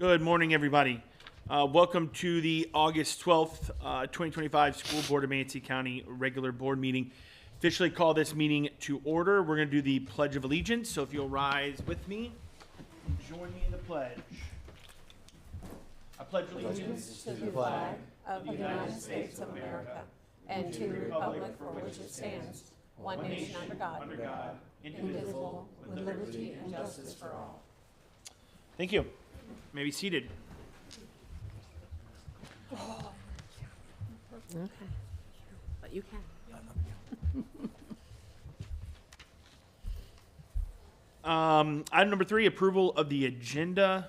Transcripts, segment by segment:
Good morning, everybody. Welcome to the August 12th, 2025 School Board of Manatee County regular board meeting. Officially call this meeting to order. We're going to do the Pledge of Allegiance. So if you'll rise with me, join me in the pledge. I pledge allegiance to the flag of the United States of America and to the republic for which it stands, one nation under God, indivisible, with liberty and justice for all. Thank you. May be seated. Okay, but you can. Item number 3, approval of the agenda.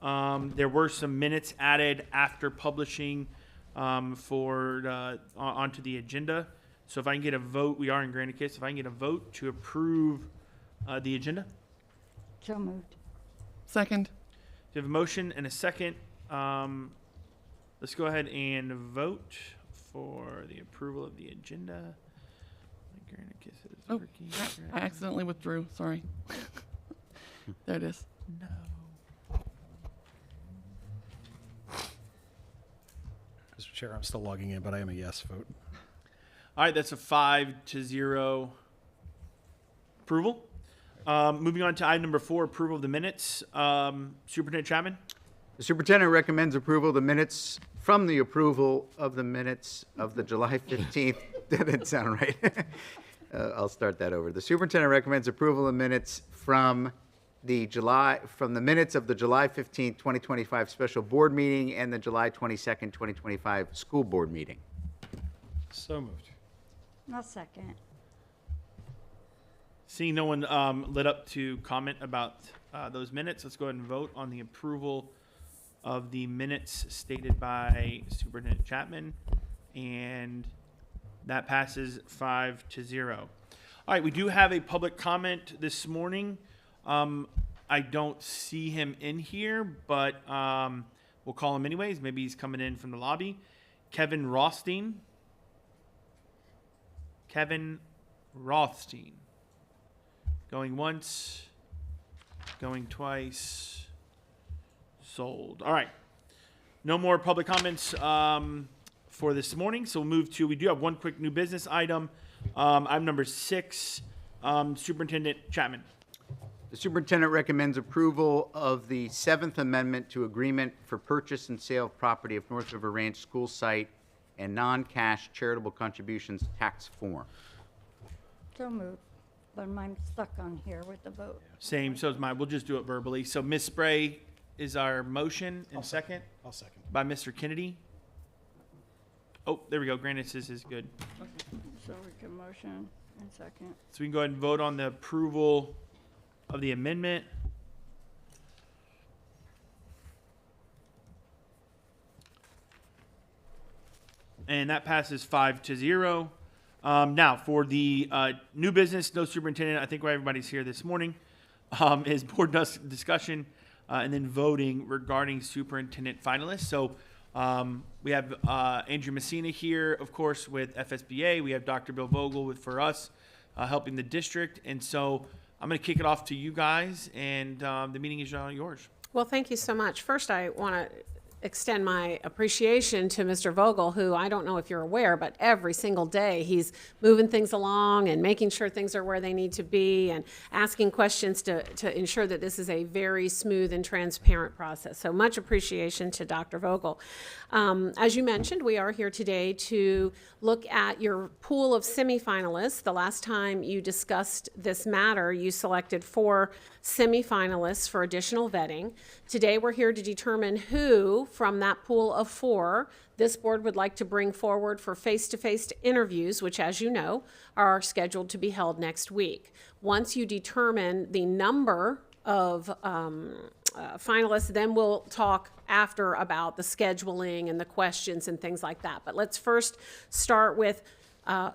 There were some minutes added after publishing onto the agenda. So if I can get a vote, we are in Granicus. If I can get a vote to approve the agenda. So moved. Second. We have a motion and a second. Let's go ahead and vote for the approval of the agenda. Granicus is Oh, working. I accidentally withdrew. Sorry. There it is. No. Mr. Chair, I'm still logging in, but I am a yes vote. All right, that's a 5-0 approval. Moving on to item number 4, approval of the minutes. Superintendent Chapman? The superintendent recommends approval of the minutes from the approval of the minutes of the July 15th. That didn't sound right. I'll start that over. The superintendent recommends approval of minutes from the minutes of the July 15th, 2025 special board meeting and the July 22nd, 2025 school board meeting. So moved. I'll second. Seeing no one lit up to comment about those minutes, let's go ahead and vote on the approval of the minutes stated by Superintendent Chapman, and that passes 5-0. All right, we do have a public comment this morning. I don't see him in here, but we'll call him anyways. Maybe he's coming in from the lobby. Kevin Rothstein. Kevin Rothstein. Going once, going twice, sold. All right. No more public comments for this morning, so we'll move to, we do have one quick new business item. Item number 6, Superintendent Chapman. The superintendent recommends approval of the 7th Amendment to Agreement for Purchase and Sale of Property of North River Ranch School Site and Non-Cash Charitable Contributions Tax Form. So moved. But I'm stuck on here with the vote. Same, so is mine. We'll just do it verbally. So Ms. Spray is our motion, and second I'll second. by Mr. Kennedy. Oh, there we go. Granted, this is good. So we can motion and second. So we can go ahead and vote on the approval of the amendment. And that passes 5-0. Now, for the new business, no superintendent, I think why everybody's here this morning, is board discussion and then voting regarding superintendent finalists. So we have Andrew Messina here, of course, with FSBA. We have Dr. Bill Vogel for us, helping the district. And so I'm going to kick it off to you guys, and the meeting is yours. Well, thank you so much. First, I want to extend my appreciation to Mr. Vogel, who I don't know if you're aware, but every single day he's moving things along and making sure things are where they need to be and asking questions to ensure that this is a very smooth and transparent process. So much appreciation to Dr. Vogel. As you mentioned, we are here today to look at your pool of semifinalists. The last time you discussed this matter, you selected 4 semifinalists for additional vetting. Today, we're here to determine who from that pool of 4 this board would like to bring forward for face-to-face interviews, which, as you know, are scheduled to be held next week. Once you determine the number of finalists, then we'll talk after about the scheduling and the questions and things like that. But let's first start with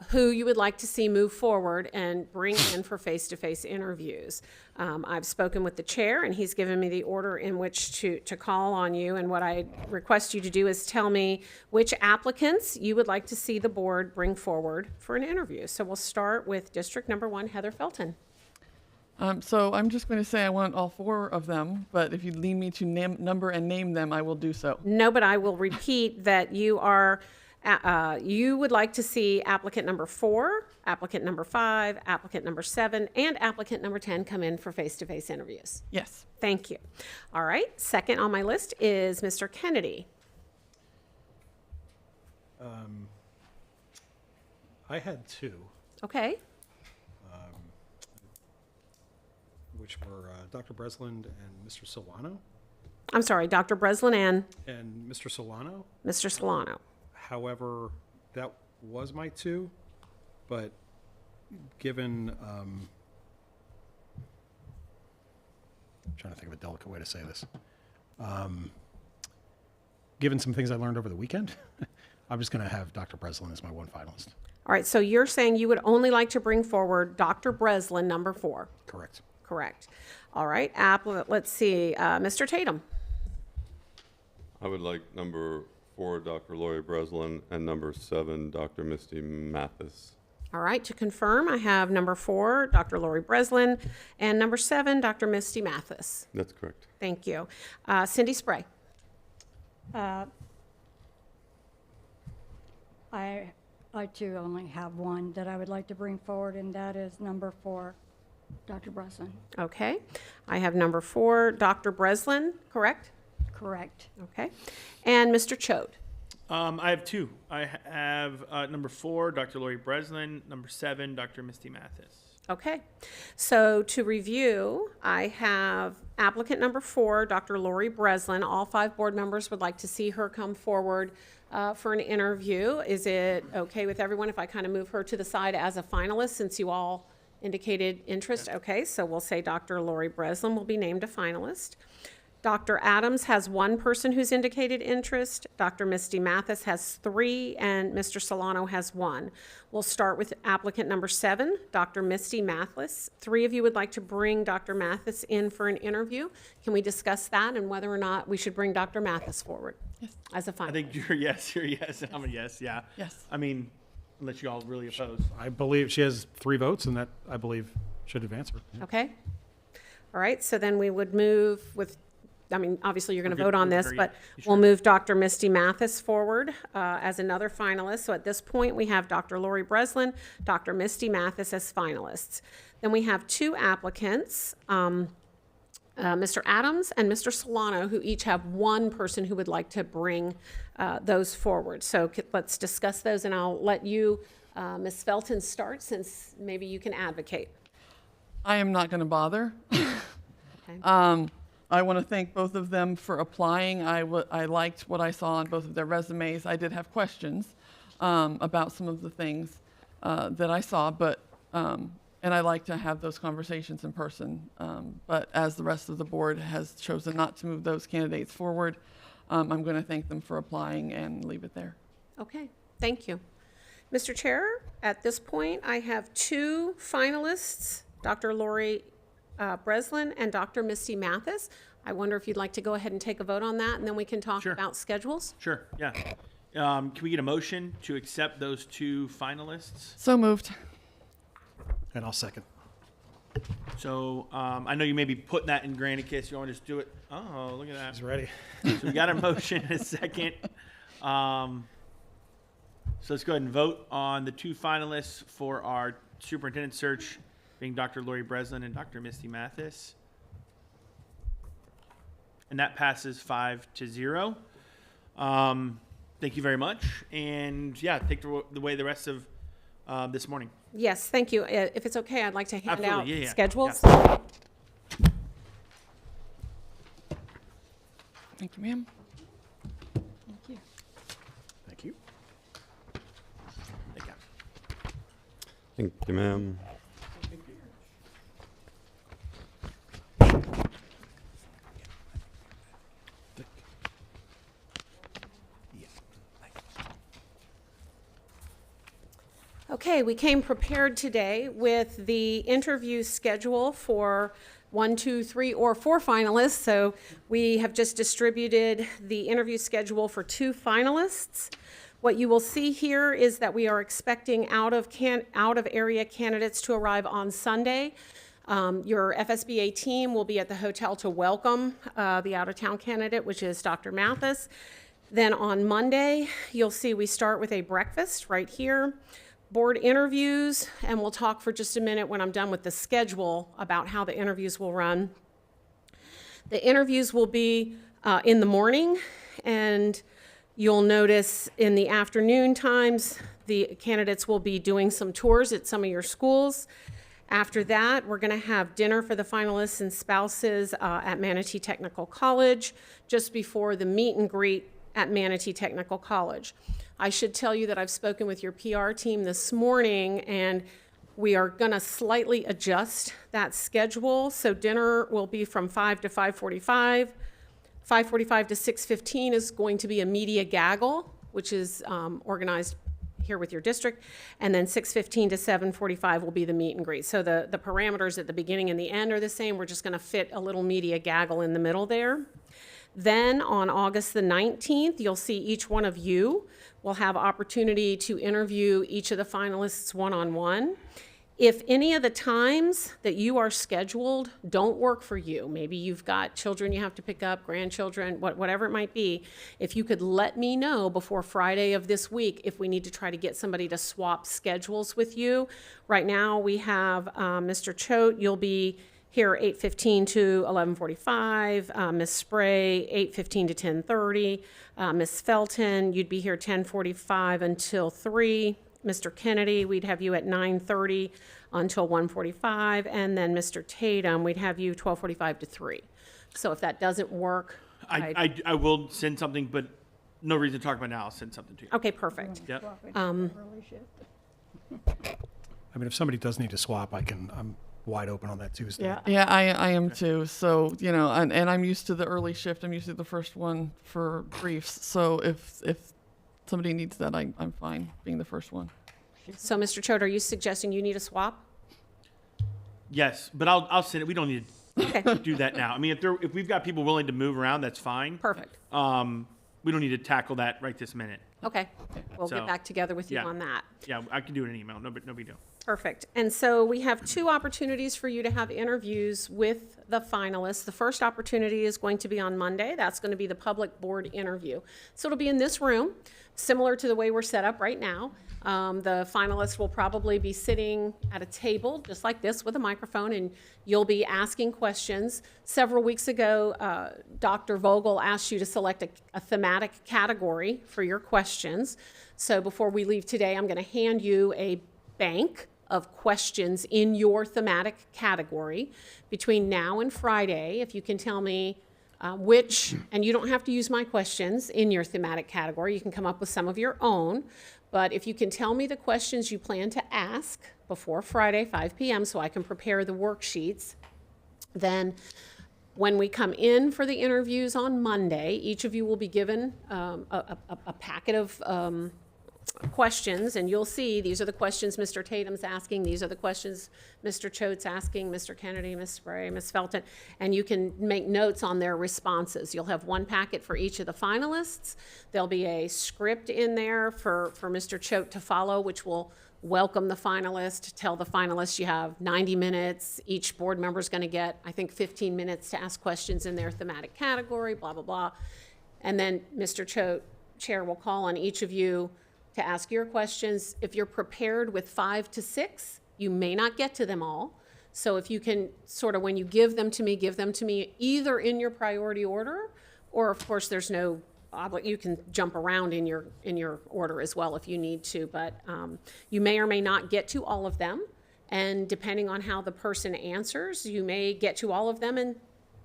who you would like to see move forward and bring in for face-to-face interviews. I've spoken with the chair, and he's given me the order in which to call on you, and what I request you to do is tell me which applicants you would like to see the board bring forward for an interview. So we'll start with District Number 1, Heather Felton. So I'm just going to say I want all 4 of them, but if you need me to number and name them, I will do so. No, but I will repeat that you are, you would like to see applicant number 4, applicant number 5, applicant number 7, and applicant number 10 come in for face-to-face interviews. Yes. Thank you. All right, second on my list is Mr. Kennedy. I had 2, Okay, which were Dr. Breslin and Mr. Solano. I'm sorry, Dr. Breslin and And Mr. Solano, Mr. Solano. however, that was my 2, but given, I'm trying to think of a delicate way to say this. Given some things I learned over the weekend, I'm just going to have Dr. Breslin as my one finalist. All right, so you're saying you would only like to bring forward Dr. Breslin, number 4. Correct. Correct. All right, let's see, Mr. Tatum. I would like number 4, Dr. Lori Breslin, and number 7, Dr. Misty Mathis. All right, to confirm, I have number 4, Dr. Lori Breslin, and number 7, Dr. Misty Mathis. That's correct. Thank you. Cindy Spray. I too only have one that I would like to bring forward, and that is number 4, Dr. Breslin. Okay. I have number 4, Dr. Breslin, correct? Correct. Okay. And Mr. Chode. I have 2. I have number 4, Dr. Lori Breslin, number 7, Dr. Misty Mathis. Okay. So to review, I have applicant number 4, Dr. Lori Breslin. All 5 board members would like to see her come forward for an interview. Is it okay with everyone if I kind of move her to the side as a finalist since you all indicated interest? Okay, so we'll say Dr. Lori Breslin will be named a finalist. Dr. Adams has 1 person who's indicated interest. Dr. Misty Mathis has 3, and Mr. Solano has 1. We'll start with applicant number 7, Dr. Misty Mathis. 3 of you would like to bring Dr. Mathis in for an interview. Can we discuss that and whether or not we should bring Dr. Mathis forward as a finalist? I think you're a yes, and I'm a yes, yeah. Yes. I mean, unless you all really oppose. I believe she has 3 votes, and that, I believe, should advance her. Yeah. Okay. All right, so then we would move with, I mean, obviously you're going to vote on this, but we'll move Dr. Misty Mathis forward as another finalist. So at this point, we have Dr. Lori Breslin, Dr. Misty Mathis as finalists. Then we have 2 applicants, Mr. Adams and Mr. Solano, who each have 1 person who would like to bring those forward. So let's discuss those, and I'll let you, Ms. Felton, start since maybe you can advocate. I am not going to bother. Okay. I want to thank both of them for applying. I liked what I saw on both of their resumes. I did have questions about some of the things that I saw, but and I like to have those conversations in person. But as the rest of the board has chosen not to move those candidates forward, I'm going to thank them for applying and leave it there. Okay, thank you. Mr. Chair, at this point, I have 2 finalists, Dr. Lori Breslin and Dr. Misty Mathis. I wonder if you'd like to go ahead and take a vote on that, and then we can talk Sure. about schedules? Sure, yeah. Can we get a motion to accept those 2 finalists? So moved. And I'll second. So I know you may be putting that in Granicus. You want to just do it? Oh, look at that. He's ready. So we got a motion and a second. So let's go ahead and vote on the 2 finalists for our superintendent search, being Dr. Lori Breslin and Dr. Misty Mathis. And that passes 5-0. Thank you very much. And yeah, take the way the rest of this morning. Yes, thank you. If it's okay, I'd like to hand out Absolutely, yeah. schedules. Thank you, ma'am. Thank you. Thank you. Thank you. Thank you, ma'am. Okay, we came prepared today with the interview schedule for 1, 2, 3, or 4 finalists. So we have just distributed the interview schedule for 2 finalists. What you will see here is that we are expecting out of area candidates to arrive on Sunday. Your FSBA team will be at the hotel to welcome the out-of-town candidate, which is Dr. Mathis. Then on Monday, you'll see we start with a breakfast right here, board interviews, and we'll talk for just a minute when I'm done with the schedule about how the interviews will run. The interviews will be in the morning, and you'll notice in the afternoon times, the candidates will be doing some tours at some of your schools. After that, we're going to have dinner for the finalists and spouses at Manatee Technical College, just before the meet and greet at Manatee Technical College. I should tell you that I've spoken with your PR team this morning, and we are going to slightly adjust that schedule. So dinner will be from 5 to 5:45. 5:45 to 6:15 is going to be a media gaggle, which is organized here with your district, and then 6:15 to 7:45 will be the meet and greet. So the parameters at the beginning and the end are the same. We're just going to fit a little media gaggle in the middle there. Then on August the 19th, you'll see each one of you will have opportunity to interview each of the finalists one-on-one. If any of the times that you are scheduled don't work for you, maybe you've got children you have to pick up, grandchildren, whatever it might be, if you could let me know before Friday of this week if we need to try to get somebody to swap schedules with you. Right now we have Mr. Choate, you'll be here 8:15 to 11:45, Ms. Spray 8:15 to 10:30, Ms. Felton, you'd be here 10:45 until 3. Mr. Kennedy, we'd have you at 9:30 until 1:45, and then Mr. Tatum, we'd have you 12:45 to 3. So if that doesn't work, I will send something, but no reason to talk about now. I'll send something to you. okay, perfect. Yep. Early shift. I mean, if somebody does need to swap, I'm wide open on that Tuesday. Yeah, I am too. So, you know, and I'm used to the early shift. I'm used to the first one for briefs. So if somebody needs that, I'm fine being the first one. So Mr. Choate, are you suggesting you need a swap? Yes, but I'll send it. We don't need Okay, to do that now. I mean, if we've got people willing to move around, that's fine. perfect. We don't need to tackle that right this minute. Okay, we'll So, get back together with you yeah. on that. Yeah, I can do it in email. No big deal. Perfect. And so we have two opportunities for you to have interviews with the finalists. The first opportunity is going to be on Monday. That's going to be the public board interview. So it'll be in this room, similar to the way we're set up right now. The finalists will probably be sitting at a table just like this with a microphone, and you'll be asking questions. Several weeks ago, Dr. Vogel asked you to select a thematic category for your questions. So before we leave today, I'm going to hand you a bank of questions in your thematic category. Between now and Friday, if you can tell me which, and you don't have to use my questions in your thematic category, you can come up with some of your own, but if you can tell me the questions you plan to ask before Friday, 5 p.m., so I can prepare the worksheets, then when we come in for the interviews on Monday, each of you will be given a packet of questions, and you'll see these are the questions Mr. Tatum's asking, these are the questions Mr. Choate's asking, Mr. Kennedy, Ms. Spray, Ms. Felton, and you can make notes on their responses. You'll have one packet for each of the finalists. There'll be a script in there for Mr. Choate to follow, which will welcome the finalist, tell the finalists you have 90 minutes. Each board member is going to get, I think, 15 minutes to ask questions in their thematic category, blah, blah, blah. And then Mr. Choate, Chair, will call on each of you to ask your questions. If you're prepared with 5 to 6, you may not get to them all. So if you can sort of, when you give them to me either in your priority order, or of course there's no, you can jump around in your order as well if you need to, but you may or may not get to all of them. And depending on how the person answers, you may get to all of them, and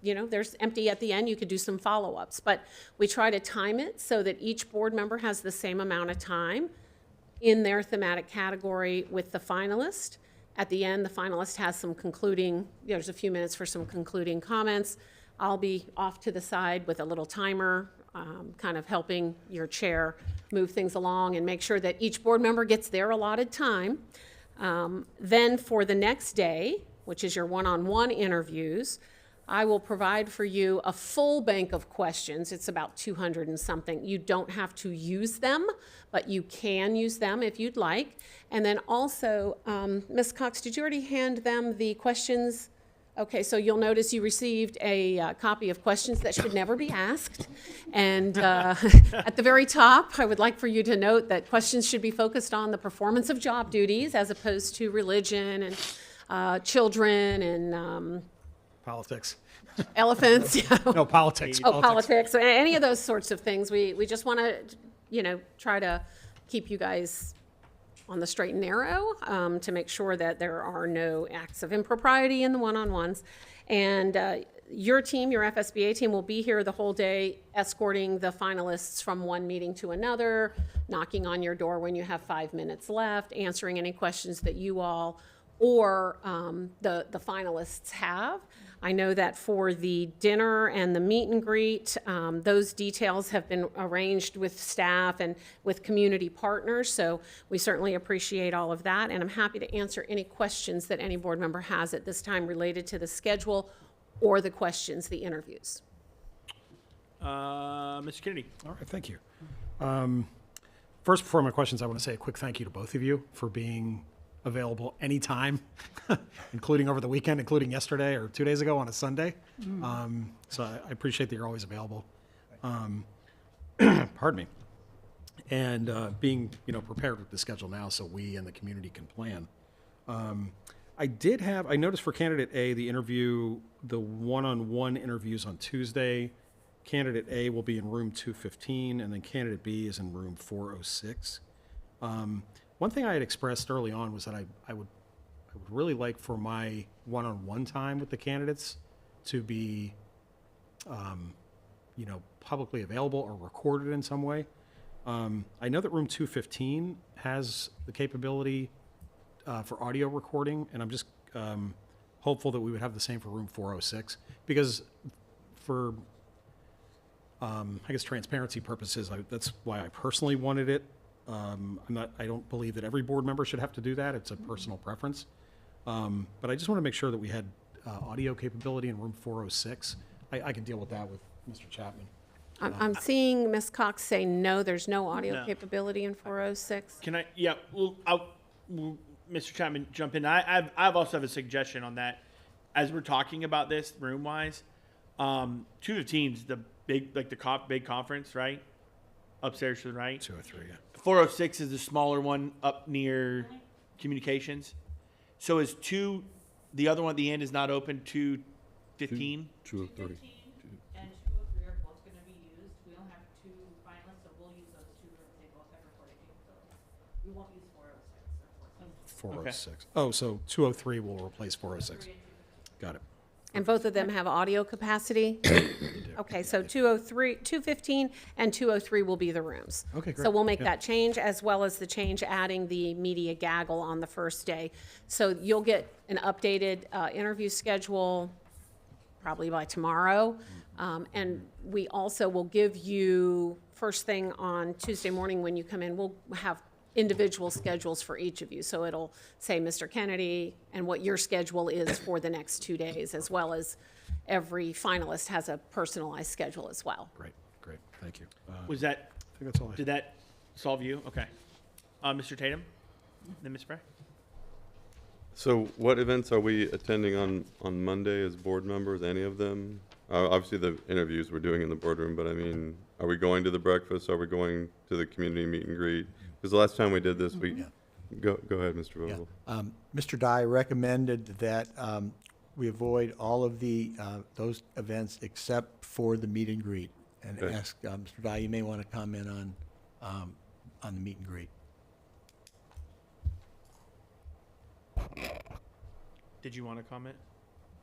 you know, there's empty at the end, you could do some follow-ups. But we try to time it so that each board member has the same amount of time in their thematic category with the finalist. At the end, the finalist has some concluding, there's a few minutes for some concluding comments. I'll be off to the side with a little timer, kind of helping your chair move things along and make sure that each board member gets their allotted time. Then for the next day, which is your one-on-one interviews, I will provide for you a full bank of questions. It's about 200 and something. You don't have to use them, but you can use them if you'd like. And then also, Ms. Cox, did you already hand them the questions Okay, so you'll notice you received a copy of questions that should never be asked. And at the very top, I would like for you to note that questions should be focused on the performance of job duties as opposed to religion and children and Politics. elephants. No, politics. Oh, politics, any of those sorts of things. We just want to, try to keep you guys on the straight and narrow to make sure that there are no acts of impropriety in the one-on-ones. And your team, your FSBA team, will be here the whole day escorting the finalists from one meeting to another, knocking on your door when you have 5 minutes left, answering any questions that you all or the finalists have. I know that for the dinner and the meet and greet, those details have been arranged with staff and with community partners, so we certainly appreciate all of that, and I'm happy to answer any questions that any board member has at this time related to the schedule or the questions, the interviews. Mr. Kennedy. All right, thank you. First, before my questions, I want to say a quick thank you to both of you for being available anytime, including over the weekend, including yesterday or 2 days ago on a Sunday. So I appreciate that you're always available. Pardon me. And being, prepared with the schedule now so we and the community can plan. I noticed for candidate A, the one-on-one interviews on Tuesday. Candidate A will be in room 215, and then candidate B is in room 406. One thing I had expressed early on was that I would really like for my one-on-one time with the candidates to be, publicly available or recorded in some way. I know that room 215 has the capability for audio recording, and I'm just hopeful that we would have the same for room 406, because for, I guess, transparency purposes, that's why I personally wanted it. I don't believe that every board member should have to do that. It's a personal preference. But I just want to make sure that we had audio capability in room 406. I can deal with that with Mr. Chapman. I'm seeing Ms. Cox say no, there's no audio No. capability in 406. Can I? Yeah. Well, Mr. Chapman, jump in. I've also have a suggestion on that. As we're talking about this room wise, 215 is the big, like the big conference, right? Upstairs to the right. 203, yeah. 406 is the smaller one up near communications. So is the other one at the end is not open, 215? 203. And 203 are both going to be used. We only have 2 finalists, so we'll use those 2 rooms. They both have recording capabilities. We won't use 406 or 406. 406. Oh, so 203 will replace 406. Got it. And both of them have audio capacity? Okay, so 203, 215 and 203 will be the rooms. Okay, So great. we'll make Yeah. that change, as well as the change adding the media gaggle on the first day. So you'll get an updated interview schedule probably by tomorrow. And we also will give you, first thing on Tuesday morning when you come in, we'll have individual schedules for each of you. So it'll say Mr. Kennedy and what your schedule is for the next 2 days, as well as every finalist has a personalized schedule as well. Great. Thank you. Was that? I think that's all I Did that solve you? Okay. Mr. Tatum, then Ms. Spray. So what events are we attending on Monday as board members, any of them? Obviously, the interviews we're doing in the boardroom, but I mean, are we going to the breakfast? Are we going to the community meet and greet? Because the last time we did this, go ahead, Mr. Vogel. Mr. Dye recommended that we avoid all of those events except for the meet and greet. And Okay. ask, Mr. Dye, you may want to comment on the meet and greet. Did you want to comment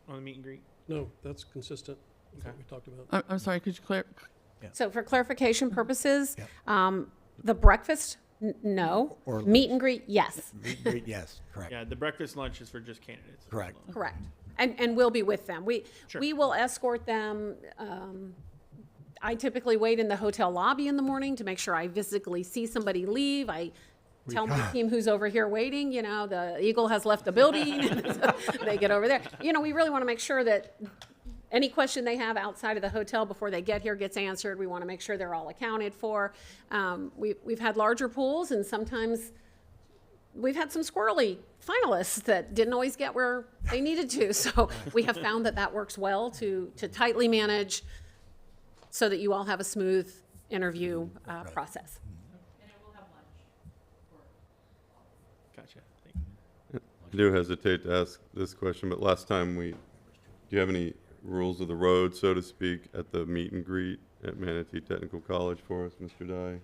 on the meet and greet? No, that's consistent with what we talked about. I'm sorry, could you clear? So for clarification purposes, Yeah. the breakfast, no. Or Meet and greet, yes. Meet and greet, yes, correct. Yeah, the breakfast lunch is for just candidates. Correct. Correct. And we'll be with them. We will escort them. I typically wait in the hotel lobby in the morning to make sure I physically see somebody leave. I tell my team who's over here waiting, the Eagle has left the building. So they get over there. We really want to make sure that any question they have outside of the hotel before they get here gets answered. We want to make sure they're all accounted for. We've had larger pools, and sometimes we've had some squirrely finalists that didn't always get where they needed to. So we have found that that works well to tightly manage so that you all have a smooth interview process. And it will have lunch for Gotcha. Thank you. I do hesitate to ask this question, but last time do you have any rules of the road, so to speak, at the meet and greet at Manatee Technical College for us, Mr. Dye?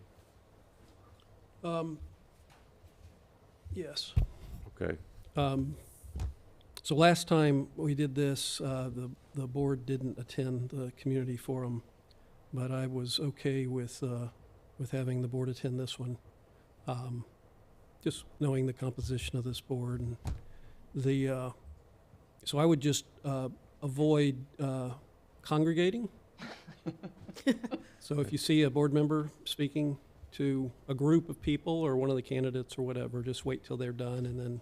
Yes. Okay. So last time we did this, the board didn't attend the community forum, but I was okay with having the board attend this one. Just knowing the composition of this board and so I would just avoid congregating. So if you see a board member speaking to a group of people or one of the candidates or whatever, just wait till they're done and then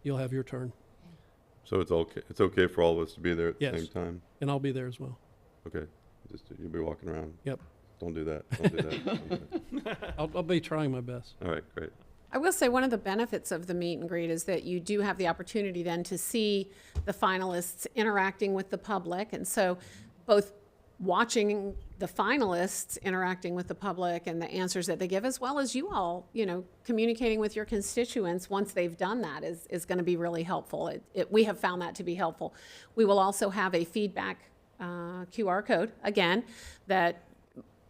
you'll have your turn. So it's okay for all of us to be there at the Yes. same time? And I'll be there as well. Okay. Just, you'll be walking around? Yep. Don't do that. Don't do that. Don't do that. I'll be trying my best. All right, great. I will say one of the benefits of the meet and greet is that you do have the opportunity then to see the finalists interacting with the public. And so both watching the finalists interacting with the public and the answers that they give, as well as you all, communicating with your constituents once they've done that is going to be really helpful. We have found that to be helpful. We will also have a feedback QR code, again, that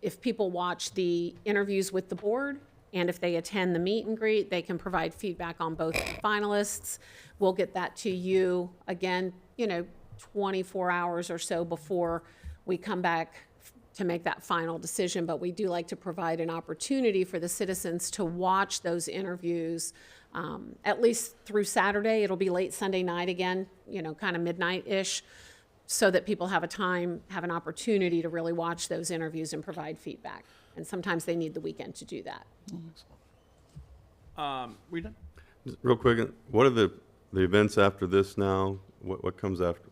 if people watch the interviews with the board and if they attend the meet and greet, they can provide feedback on both the finalists. We'll get that to you, again, 24 hours or so before we come back to make that final decision, but we do like to provide an opportunity for the citizens to watch those interviews, at least through Saturday. It'll be late Sunday night again, kind of midnight-ish, so that people have an opportunity to really watch those interviews and provide feedback. And sometimes they need the weekend to do that. We done? Just real quick, what are the events after this now? What comes after,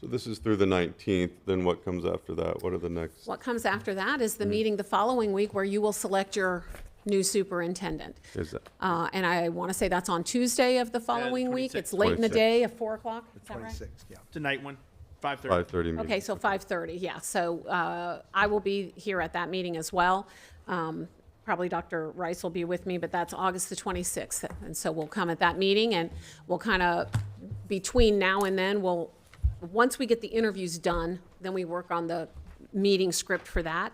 so this is through the 19th, then what comes after that? What are the next? What comes after that is the meeting the following week where you will select your new superintendent. Is that? And I want to say that's on Tuesday of the following week. 26th. It's late in the 26th. day at 4 o'clock. Is that right? 26, yeah. It's a night one, 5:30. 5:30 meeting. Okay, so 5:30, yeah. So I will be here at that meeting as well. Probably Dr. Rice will be with me, but that's August the 26th. And so we'll come at that meeting and we'll kind of, between now and then, once we get the interviews done, then we work on the meeting script for that.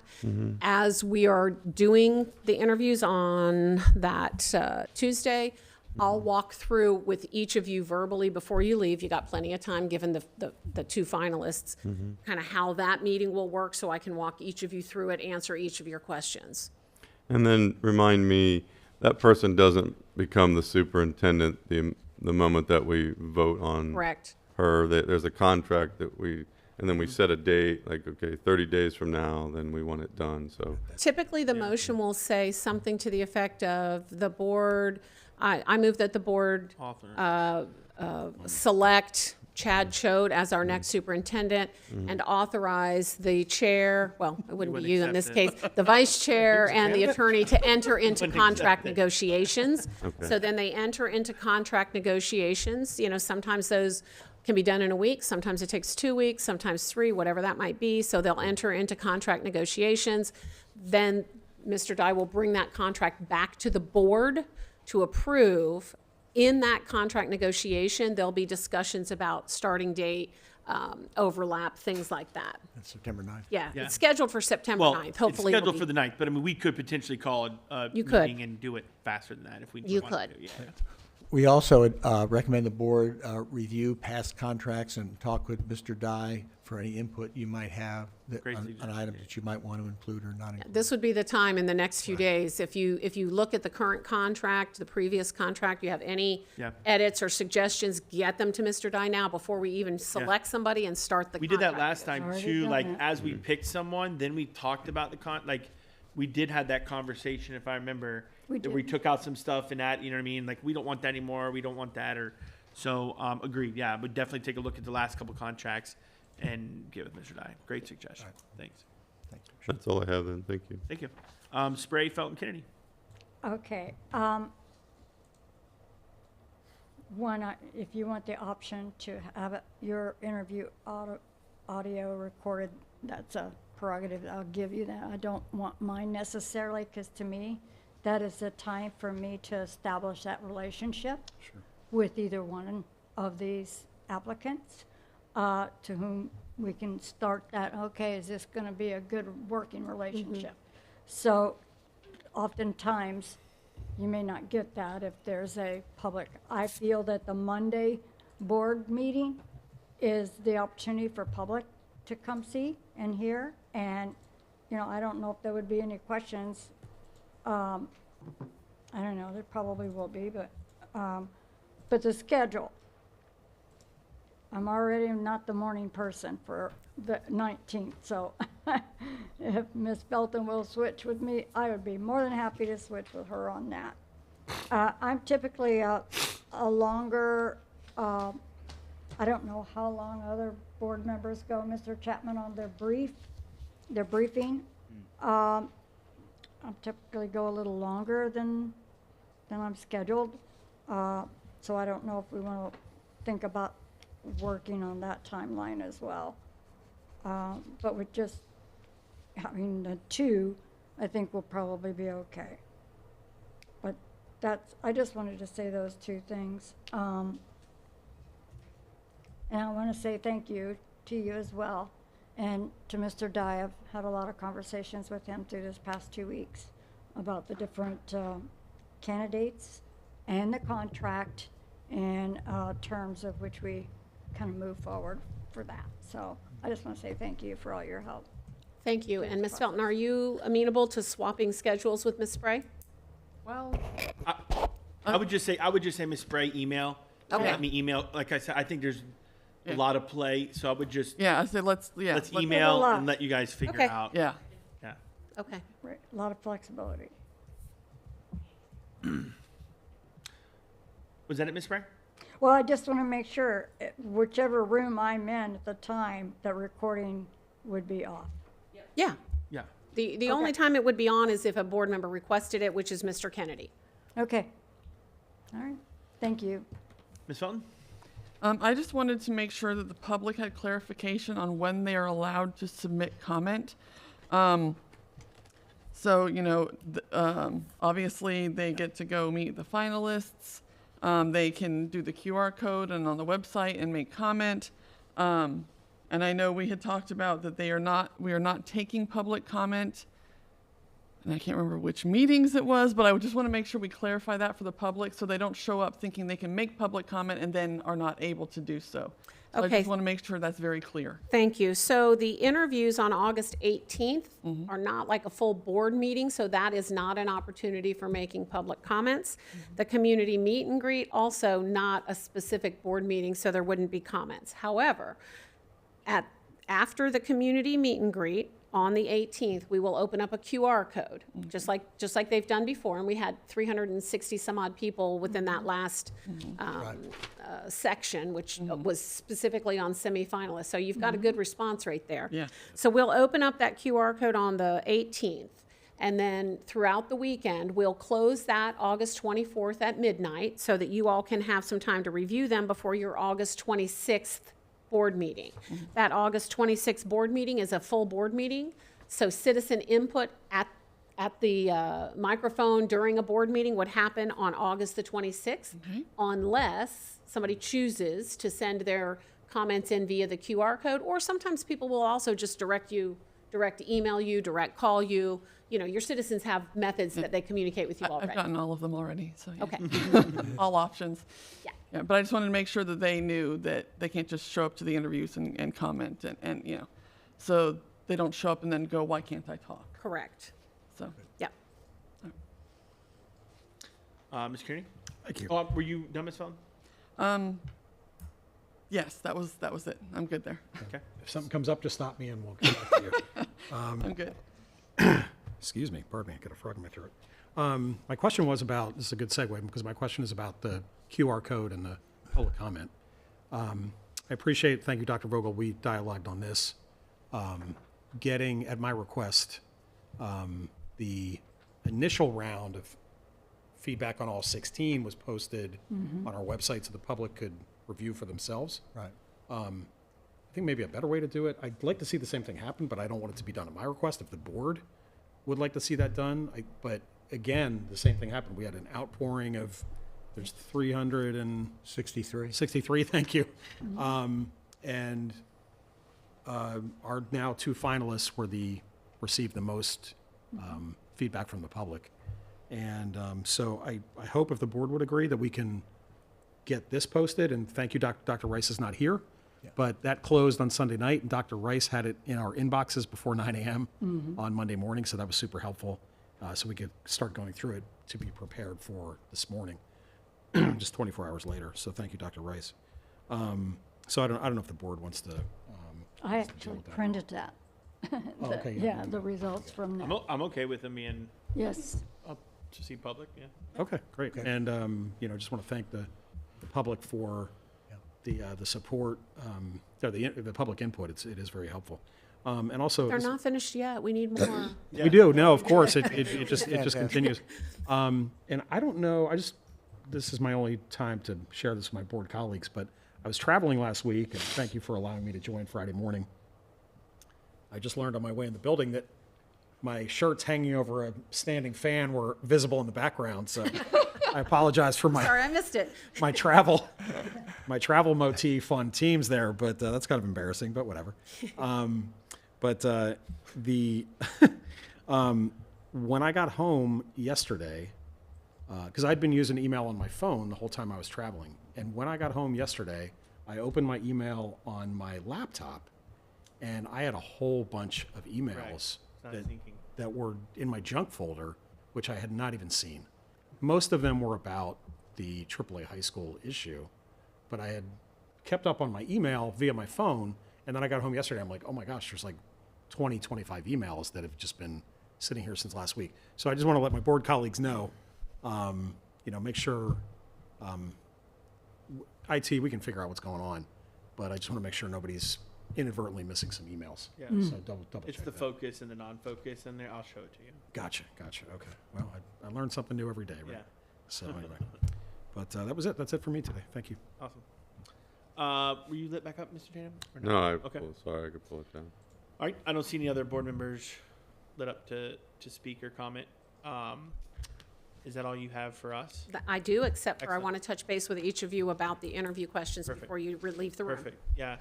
As we are doing the interviews on that Tuesday, I'll walk through with each of you verbally before you leave. You got plenty of time, given the two finalists, kind of how that meeting will work, so I can walk each of you through it, answer each of your questions. And then remind me, that person doesn't become the superintendent the moment that we vote on Correct. her. There's a contract and then we set a date, like, okay, 30 days from now, then we want it done, so. Typically, the motion will say something to the effect of the board, I move that the board Author. select Chad Choate as our next superintendent and authorize the chair, well, it wouldn't be wouldn't you in this accept case, the vice chair and the attorney to enter into Wouldn't contract accept it. negotiations. Okay. So then they enter into contract negotiations. Sometimes those can be done in a week, sometimes it takes 2 weeks, sometimes 3, whatever that might be. So they'll enter into contract negotiations. Then Mr. Dye will bring that contract back to the board to approve. In that contract negotiation, there'll be discussions about starting date, overlap, things like that. That's September 9th. Yeah, Yeah. it's scheduled for September Well, 9th. it's Hopefully, it'll scheduled for be- the 9th, but I mean, we could potentially call a You could. meeting and do it faster than that if we You wanted could. to. Yeah. We also recommend the board review past contracts and talk with Mr. Dye for any input you might have Great on suggestion. items that you might want to include or not include. This would be the time in the next few days. If you look at the current contract, the previous contract, you have any Yeah. edits or suggestions, get them to Mr. Dye now before we even select somebody and start the We did that contract last time Already too, done like, it. as we picked someone, then we talked about we did have that conversation, if I remember. We that We did. took out some stuff and that, you know what I mean? Like, we don't want that anymore, we don't want that, so, agreed, yeah, but definitely take a look at the last couple contracts and get with Mr. Dye. Great suggestion, thanks. Thank you. That's all I have then, thank you. Thank you. Spray, Felton, Kennedy. Okay, if you want the option to have your interview audio recorded, that's a prerogative. I'll give you that. I don't want mine necessarily, because to me, that is the time for me to establish that relationship with either one of these applicants, to whom we can start that, okay, is this going to be a good working relationship? So oftentimes, you may not get that if there's a public. I feel that the Monday board meeting is the opportunity for public to come see and hear. And, you know, I don't know if there would be any questions. I don't know, there probably will be, but the schedule. I'm already not the morning person for the 19th, so if Ms. Belton will switch with me, I would be more than happy to switch with her on that. I'm typically a longer, I don't know how long other board members go, Mr. Chapman, on their briefing. I typically go a little longer than I'm scheduled. So I don't know if we want to think about working on that timeline as well. But with just having the two, I think we'll probably be okay. But I just wanted to say those two things. And I want to say thank you to you as well. And to Mr. Dye, I've had a lot of conversations with him through this past 2 weeks about the different candidates and the contract and terms of which we kind of move forward for that. So I just want to say thank you for all your help. Thank you. And Ms. Felton, are you amenable to swapping schedules with Ms. Spray? Well, I would just say, Ms. Spray, email. Okay. Let me email. Like I said, I think there's a lot of play, so I would just yeah, I said let's email lot. and let you guys figure Okay. it out. Yeah. Yeah. Okay. Right, a lot of flexibility. Was that it, Ms. Spray? Well, I just want to make sure, whichever room I'm in at the time, the recording would be off. Yeah. Yeah. The only time it would be on is if a board member requested it, which is Mr. Kennedy. Okay. All right. Thank you. Ms. Felton? I just wanted to make sure that the public had clarification on when they are allowed to submit comment. So, you know, obviously they get to go meet the finalists. They can do the QR code and on the website and make comment. And I know we had talked about that we are not taking public comment. And I can't remember which meetings it was, but I would just want to make sure we clarify that for the public so they don't show up thinking they can make public comment and then are not able to do so. So I Okay. just want to make sure that's very clear. Thank you. So the interviews on August 18th are not like a full board meeting, so that is not an opportunity for making public comments. The community meet and greet, also not a specific board meeting, so there wouldn't be comments. However, after the community meet and greet on the 18th, we will open up a QR code, just like they've done before. And we had 360 some odd people within that last section, which was specifically on semifinalists. So you've got a good response rate there. Yeah. So we'll open up that QR code on the 18th. And then throughout the weekend, we'll close that August 24th at midnight so that you all can have some time to review them before your August 26th board meeting. That August 26th board meeting is a full board meeting, so citizen input at the microphone during a board meeting would happen on August the 26th, unless somebody chooses to send their comments in via the QR code, or sometimes people will also just direct email you, direct call you. You know, your citizens have methods that they communicate with you already. I've gotten all of them already, so yeah. Okay. All options. Yeah. Yeah, but I just wanted to make sure that they knew that they can't just show up to the interviews and comment and, you know, so they don't show up and then go, why can't I talk? Correct. So, Yeah. Ms. Kearney? Thank you. Oh, were you done, Ms. Felton? yes, that was it. I'm good there. Okay. If something comes up, just stop me and we'll get back to you. I'm good. Excuse me, pardon me, I got a frog in my throat. My question was about, this is a good segue, because my question is about the QR code and the public comment. I appreciate, thank you, Dr. Vogel, we dialogued on this. Getting, at my request, the initial round of feedback on all 16 was posted on our website so the public could review for themselves. Right. I think maybe a better way to do it, I'd like to see the same thing happen, but I don't want it to be done at my request. If the board would like to see that done, but again, the same thing happened. We had an outpouring of, there's 363, 63. thank you. And our now 2 finalists received the most feedback from the public. And so I hope if the board would agree that we can get this posted, and thank you, Dr. Rice is not here, but that closed on Sunday night, and Dr. Rice had it in our inboxes before 9 a.m. On Monday morning, so that was super helpful. So we could start going through it to be prepared for this morning, just 24 hours later. So thank you, Dr. Rice. So I don't know if the board wants to. I actually printed that. Oh, okay, Yeah, the results from that. I'm okay with them being Yes. up to see public, yeah. Okay, great. And, just want to thank the public for the support, or the public input. It is very helpful. And also. They're not finished yet. We need more. We do, no, of course, it just continues. And I don't know, this is my only time to share this with my board colleagues, but I was traveling last week, and thank you for allowing me to join Friday morning. I just learned on my way in the building that my shirts hanging over a standing fan were visible in the background, so I apologize for Sorry, I missed it. my travel motif on Teams there, but that's kind of embarrassing, but whatever. When I got home yesterday, because I'd been using email on my phone the whole time I was traveling, and when I got home yesterday, I opened my email on my laptop, and I had a whole bunch of emails that were in my junk folder, which I had not even seen. Most of them were about the AAA high school issue, but I had kept up on my email via my phone, and then I got home yesterday, I'm like, oh my gosh, there's like 20, 25 emails that have just been sitting here since last week. So I just want to let my board colleagues know, make sure, IT, we can figure out what's going on, but I just want to make sure nobody's inadvertently missing some emails. Yeah. So double It's check the that. focus and the non-focus, and there, I'll show it to you. Gotcha. Okay. Well, I learned something new every day, right? Yeah. So anyway, but that was it. That's it for me today. Thank you. Awesome. Were you lit back up, Mr. Tatum? or No, Okay. sorry, I could pull it down. All right. I don't see any other board members lit up to speak or comment. Is that all you have for us? I do, except for I Excellent. want to touch base with each of you about the interview questions Perfect. before you leave the room. Perfect. Yeah.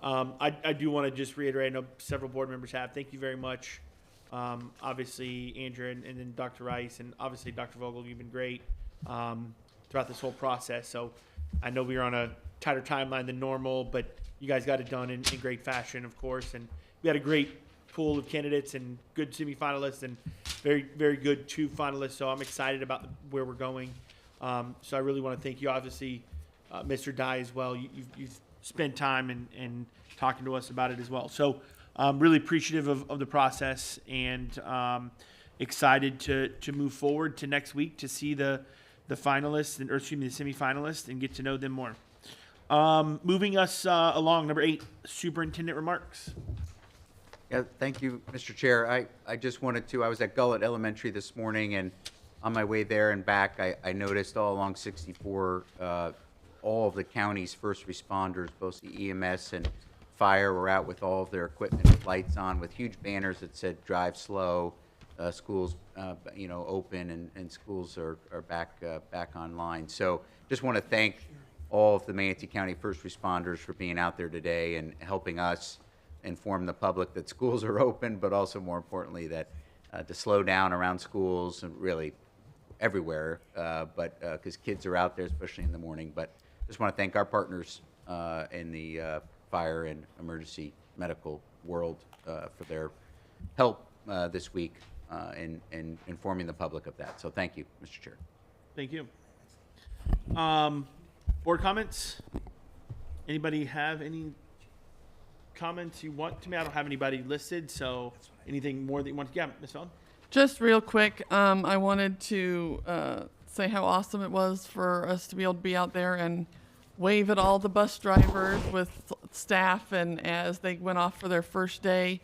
I do want to just reiterate, I know several board members have. Thank you very much. Obviously, Andrew and then Dr. Rice, and obviously Dr. Vogel, you've been great throughout this whole process. So I know we were on a tighter timeline than normal, but you guys got it done in great fashion, of course. And we had a great pool of candidates and good semifinalists and very, very good 2 finalists. So I'm excited about where we're going. So I really want to thank you, obviously, Mr. Dye as well. You've spent time and talking to us about it as well. So I'm really appreciative of the process and excited to move forward to next week to see the finalists and, or excuse me, the semifinalists and get to know them more. Moving us along, number 8, superintendent remarks. Yeah, thank you, Mr. Chair. I just wanted to, I was at Gullet Elementary this morning, and on my way there and back, I noticed all along 64, all of the county's first responders, both the EMS and fire, were out with all of their equipment with lights on, with huge banners that said "Drive slow," schools, open, and schools are back online. So just want to thank all of the Manatee County first responders for being out there today and helping us inform the public that schools are open, but also more importantly that to slow down around schools and really everywhere, but because kids are out there, especially in the morning. But just want to thank our partners in the fire and emergency medical world for their help this week in informing the public of that. So thank you, Mr. Chair. Thank you. Board comments? Anybody have any comments you want to me? I don't have anybody listed, so anything more that you want to, yeah, Ms. Fallon? Just real quick, I wanted to say how awesome it was for us to be able to be out there and wave at all the bus drivers with staff and as they went off for their first day,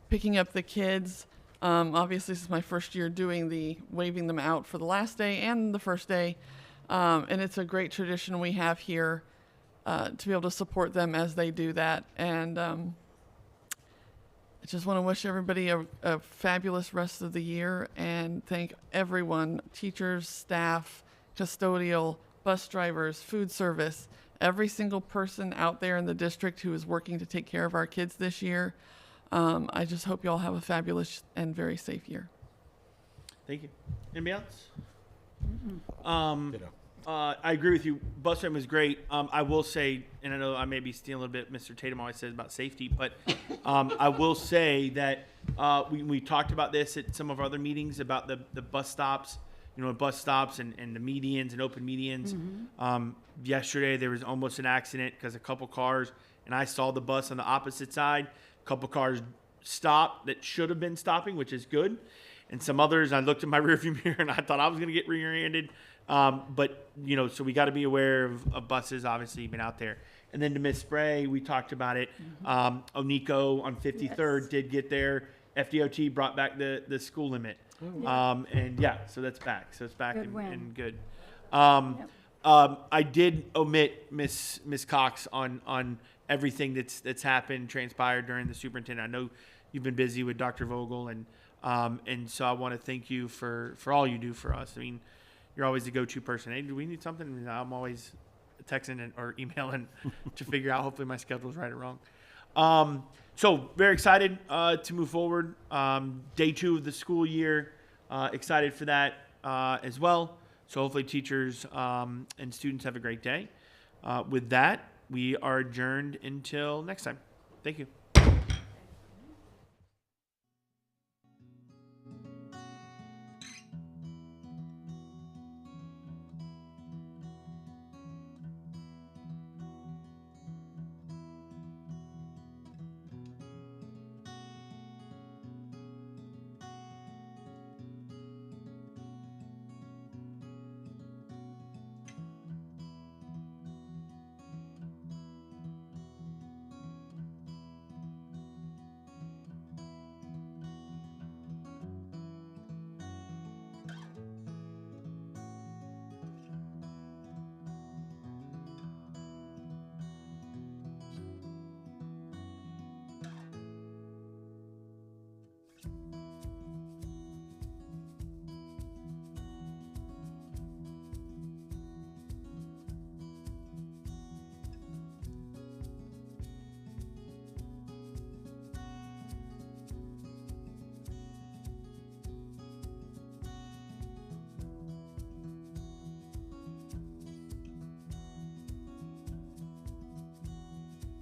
picking up the kids. Obviously, this is my first year doing the waving them out for the last day and the first day. And it's a great tradition we have here to be able to support them as they do that. And I just want to wish everybody a fabulous rest of the year and thank everyone, teachers, staff, custodial, bus drivers, food service, every single person out there in the district who is working to take care of our kids this year. I just hope you all have a fabulous and very safe year. Thank you. Anybody else? Ditto. I agree with you. Bus ride was great. I will say, and I know I may be stealing a little bit. Mr. Tatum always says about safety, but I will say that we talked about this at some of our other meetings about the bus stops. Bus stops and the medians and open medians. Yesterday there was almost an accident because a couple cars, and I saw the bus on the opposite side. A couple cars stopped that should have been stopping, which is good. And some others, I looked at my rearview mirror and I thought I was going to get rear-ended. But so we got to be aware of buses, obviously, been out there. And then to Miss Spray, we talked about it. Onico on 53rd did get there. FDOT brought back the school limit. And yeah, so that's back. So it's back Good and, win. and good. I did omit Miss Cox on everything that's happened, transpired during the superintendent. I know you've been busy with Dr. Vogel, and so I want to thank you for all you do for us. I mean, you're always the go-to person. Hey, do we need something? And I'm always texting or emailing to figure out. Hopefully my schedule's right or wrong. So very excited to move forward. Day 2 of the school year. Excited for that as well. So hopefully teachers and students have a great day. With that, we are adjourned until next time. Thank you.